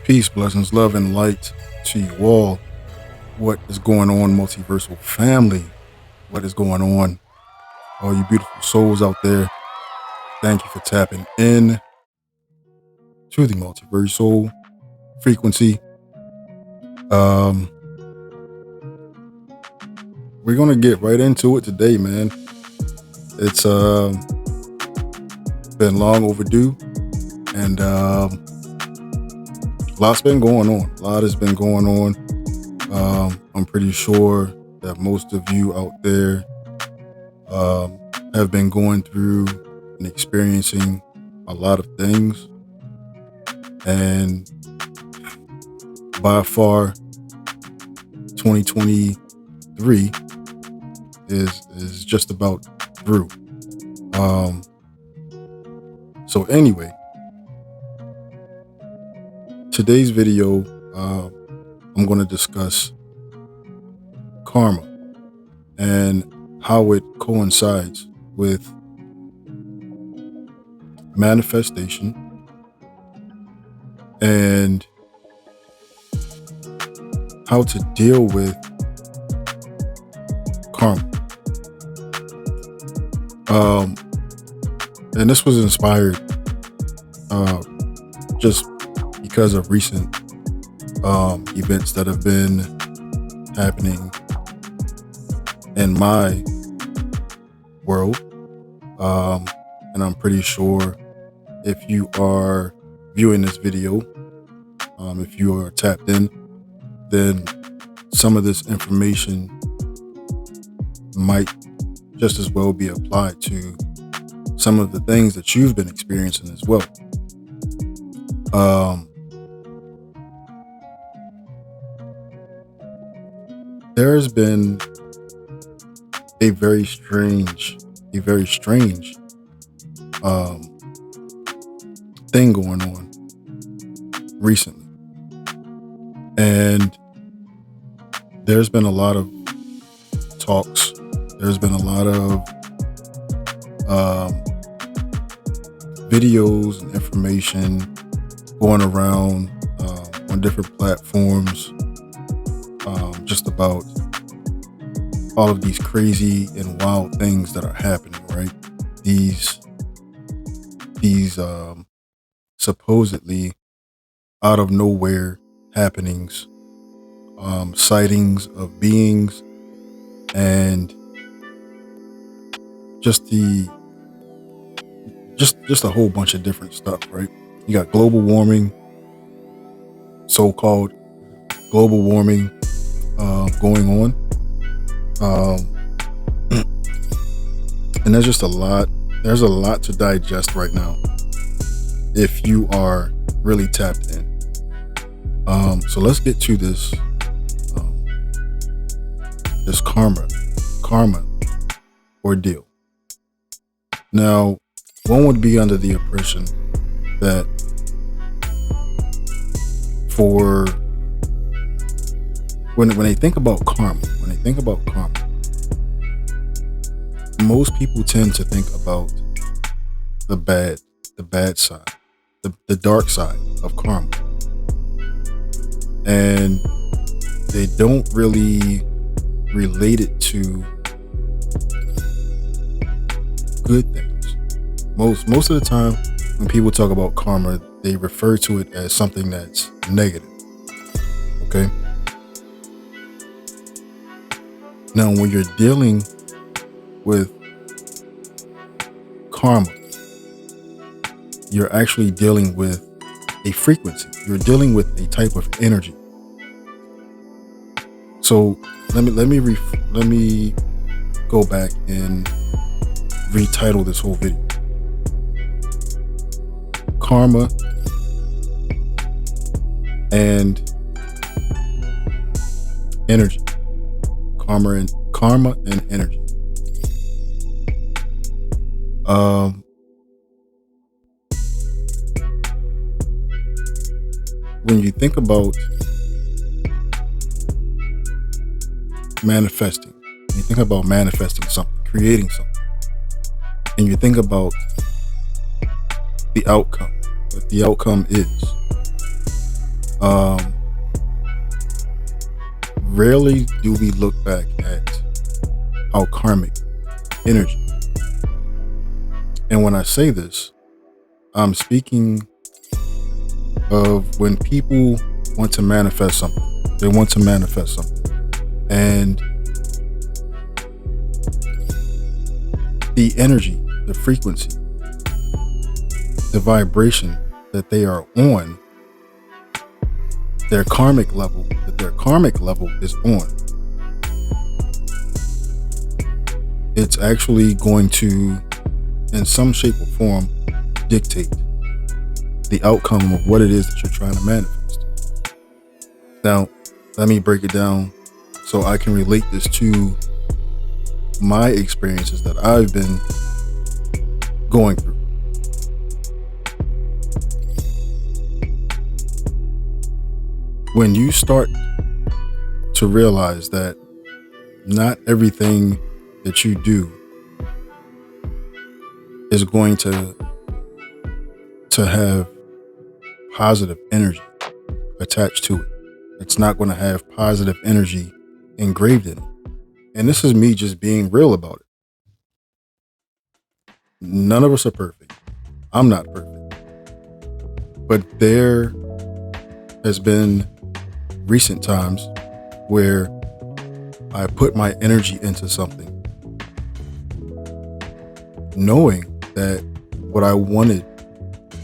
Peace, blessings, love, and light to you all. What is going on, multiversal family? What is going on, all you beautiful souls out there? Thank you for tapping in to the multiversal frequency. We're gonna get right into it today, man. It's been long overdue, and lots been going on. A lot has been going on. I'm pretty sure that most of you out there have been going through and experiencing a lot of things, and by far 2023 is just about through. So anyway, today's video, I'm going to discuss karma and how it coincides with manifestation and how to deal with karma. And this was inspired just because of recent events that have been happening in my world. And I'm pretty sure if you are viewing this video, if you are tapped in, then some of this information might just as well be applied to some of the things that you've been experiencing as well. There's been a very strange thing going on recently, and there's been a lot of talks. There's been a lot of videos and information going around on different platforms, just about all of these crazy and wild things that are happening, right? These supposedly out of nowhere happenings, sightings of beings, and just a whole bunch of different stuff, right? You got global warming, so-called global warming going on. And there's a lot to digest right now if you are really tapped in. So let's get to this karma ordeal. Now, one would be under the impression that for when they think about karma, most people tend to think about the bad side, the dark side of karma, and they don't really relate it to good things. Most of the time when people talk about karma, they refer to it as something that's negative. Okay? Now, when you're dealing with karma, you're actually dealing with a frequency. You're dealing with a type of energy. So let me go back and retitle this whole video. Karma and energy. Karma and energy. When you think about manifesting, you think about manifesting something, creating something, and you think about the outcome, what the outcome is. Um, Rarely do we look back at our karmic energy. And when I say this, I'm speaking of when people want to manifest something. They want to manifest something. And the energy, the frequency, the vibration that they are on, their karmic level, that their karmic level is on, it's actually going to, in some shape or form, dictate the outcome of what it is that you're trying to manifest. Now, let me break it down so I can relate this to my experiences that I've been going through. When you start to realize that not everything that you do is going to have positive energy attached to it. It's not going to have positive energy engraved in it. And this is me just being real about it. None of us are perfect. I'm not perfect. But there has been recent times where I put my energy into something, knowing that what I wanted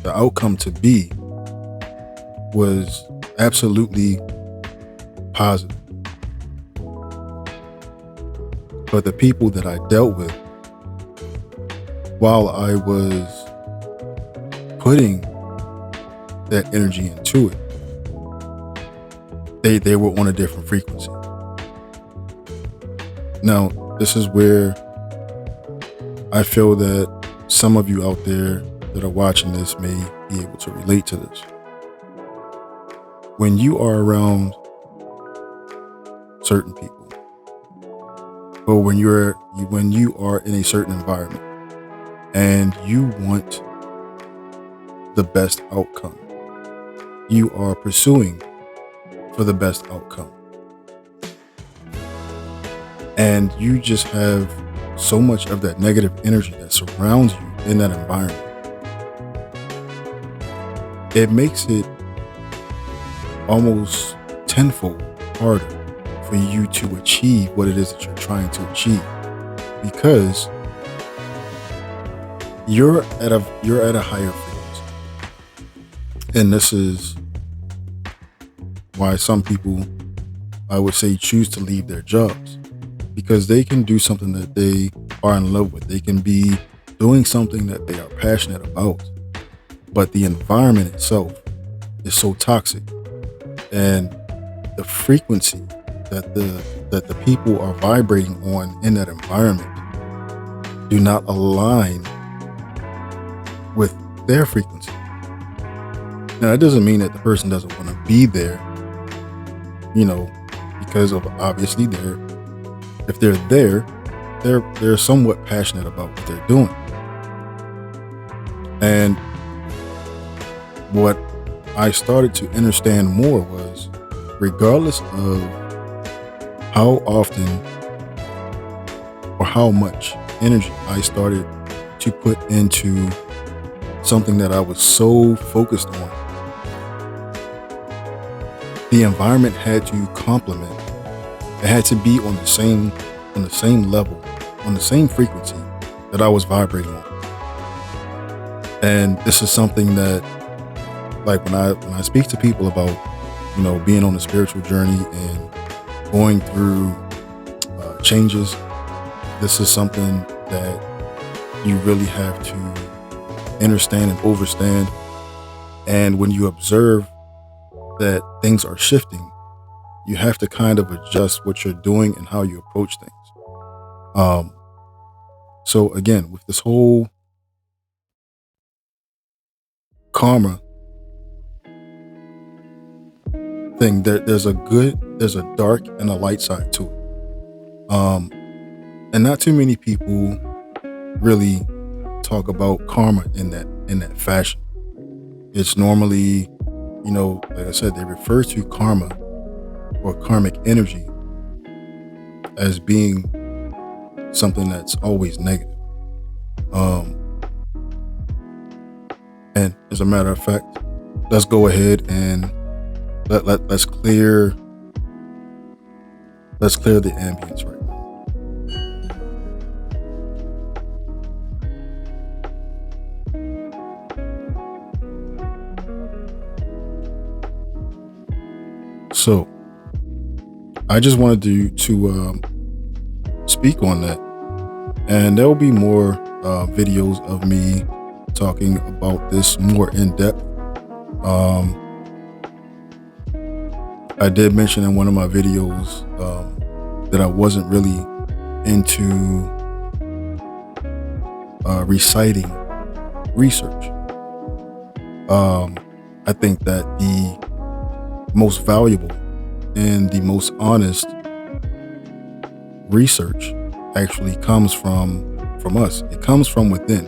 the outcome to be was absolutely positive. But the people that I dealt with while I was putting that energy into it, they were on a different frequency. Now, this is where I feel that some of you out there that are watching this may be able to relate to this. When you are around certain people, or when you are in a certain environment and you want the best outcome, you are pursuing for the best outcome, and you just have so much of that negative energy that surrounds you in that environment, it makes it almost tenfold harder for you to achieve what it is that you're trying to achieve, because you're at a higher frequency. And this is why some people, I would say, choose to leave their jobs, because they can do something that they are in love with. They can be doing something that they are passionate about, but the environment itself is so toxic, and the frequency that the people are vibrating on in that environment do not align with their frequency. Now, that doesn't mean that the person doesn't want to be there, because of obviously if they're there, they're somewhat passionate about what they're doing. And what I started to understand more was, regardless of how often or how much energy I started to put into something that I was so focused on, the environment had to complement. It had to be on the same level, on the same frequency that I was vibrating on. And this is something that, like, when I speak to people about, being on a spiritual journey and going through changes, this is something that you really have to understand and overstand. And when you observe that things are shifting, you have to kind of adjust what you're doing and how you approach things. So again, with this whole karma thing, there's a dark and a light side to it. And not too many people really talk about karma in that fashion. It's normally like I said, they refer to karma or karmic energy as being something that's always negative. Um, and as a matter of fact, let's go ahead and let's clear the ambience right now. So I just wanted to speak on that, and there will be more videos of me talking about this more in depth. Um, I did mention in one of my videos that I wasn't really into reciting research. I think that the most valuable and the most honest research actually comes from us. It comes from within.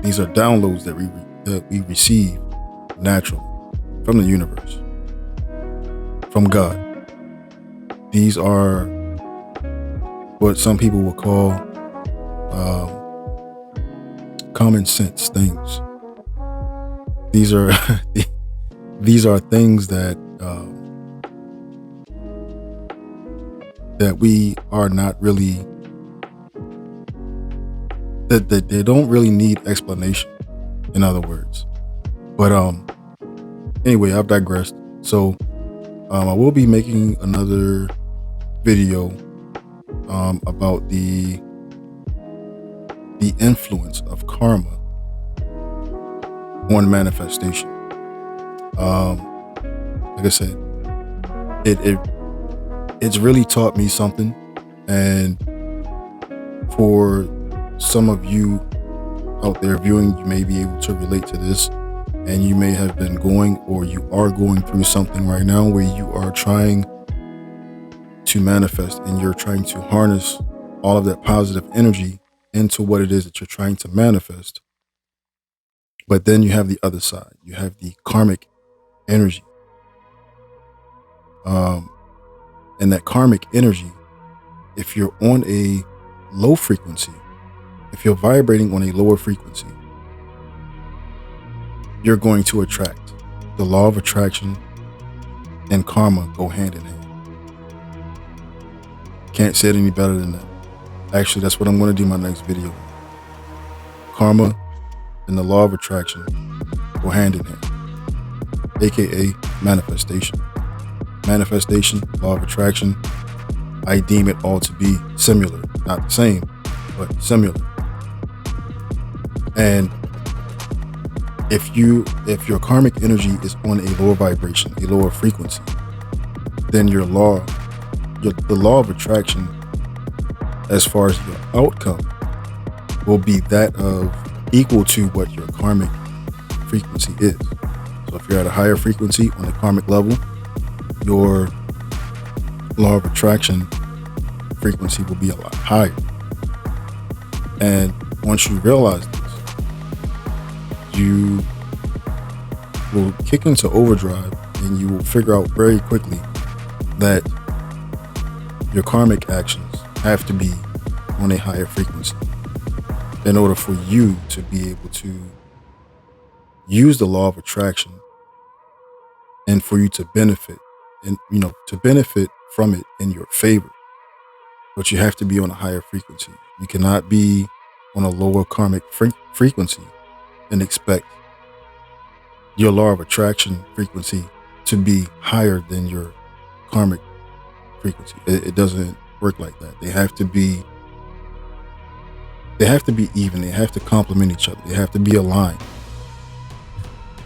These are downloads that we receive naturally from the universe, from God. These are what some people will call common sense things. These are these are things that that we are not really that they don't really need explanation. In other words, but anyway, I've digressed. So I will be making another video about the influence of karma on manifestation. Like I said, it's really taught me something, and for some of you out there viewing, you may be able to relate to this, and you may have been going, or you are going through something right now where you are trying to manifest and you're trying to harness all of that positive energy into what it is that you're trying to manifest. But then you have the other side. You have the karmic energy. And that karmic energy, if you're on a low frequency, if you're vibrating on a lower frequency, you're going to attract. The law of attraction and karma go hand in hand. Can't say it any better than that. Actually, that's what I'm going to do in my next video. Karma and the law of attraction go hand in hand, aka manifestation. Manifestation, law of attraction, I deem it all to be similar. Not the same, but similar. And if your karmic energy is on a lower vibration, a lower frequency, then the law of attraction, as far as your outcome, will be that of equal to what your karmic frequency is. So if you're at a higher frequency on the karmic level, your law of attraction frequency will be a lot higher. And once you realize this, you will kick into overdrive, and you will figure out very quickly that your karmic actions have to be on a higher frequency in order for you to be able to use the law of attraction and for you to benefit and to benefit from it in your favor. But you have to be on a higher frequency. You cannot be on a lower karmic frequency and expect your law of attraction frequency to be higher than your karmic frequency. It doesn't work like that. They have to be even. They have to complement each other. They have to be aligned.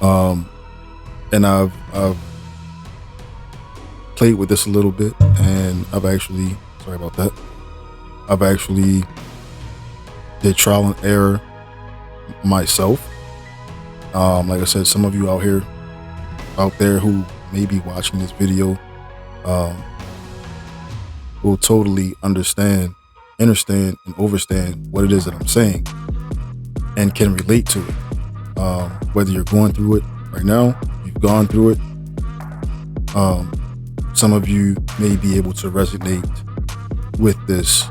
And I've played with this a little bit, and I've actually did trial and error myself. Like I said, some of you out there who may be watching this video will totally understand, and overstand what it is that I'm saying and can relate to it. Whether you're going through it right now, you've you've gone through it. Some of you may be able to resonate with this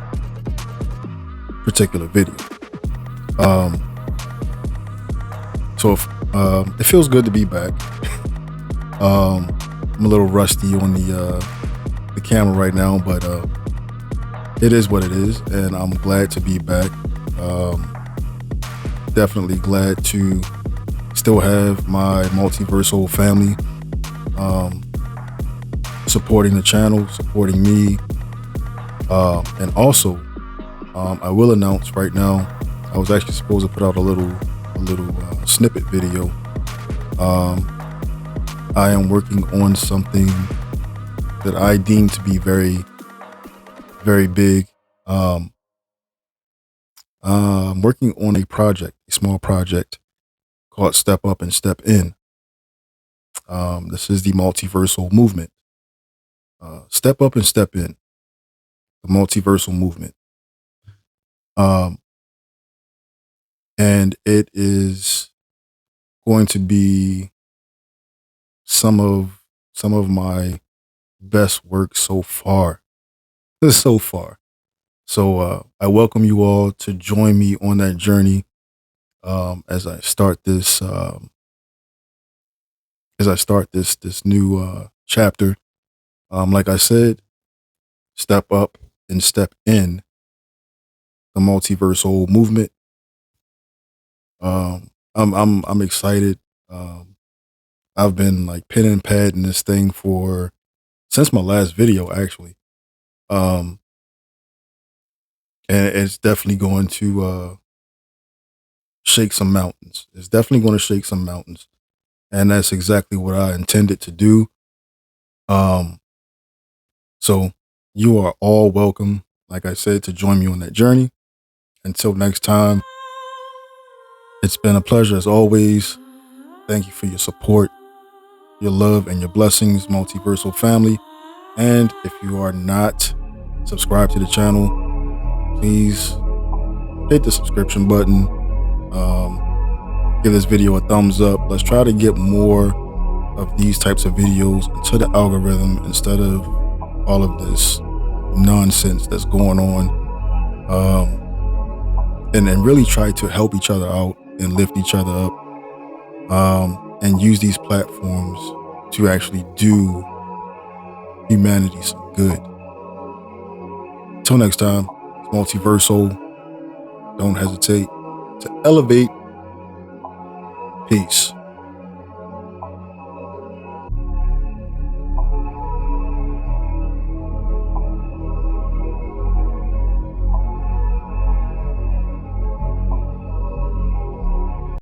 particular video. It feels good to be back. I'm a little rusty on the camera right now, but it is what it is, and I'm glad to be back. Definitely glad to still have my Multiversal family supporting the channel, supporting me, and also I will announce right now, I was actually supposed to put out a little snippet video. I am working on something that I deem to be very, very big. I'm working on a small project called Step Up and Step In. This is the Multiversal movement. Step Up and Step In, the Multiversal movement. And it is going to be some of my best work so far. So I welcome you all to join me on that journey as I start this this new chapter. Like I said, step up and step in the Multiversal movement. I'm excited. I've been like pen and pad in this thing since my last video, actually. And it's definitely going to shake some mountains. It's definitely going to shake some mountains. And that's exactly what I intended to do. So you are all welcome, like I said, to join me on that journey. Until next time, it's been a pleasure as always. Thank you for your support, your love, and your blessings, Multiversal family. And if you are not subscribed to the channel, please hit the subscription button. Give this video a thumbs up. Let's try to get more of these types of videos into the algorithm instead of all of this nonsense that's going on. And really try to help each other out and lift each other up. And use these platforms to actually do humanity some good. Till next time, it's Multiversal. Don't hesitate to elevate. Peace.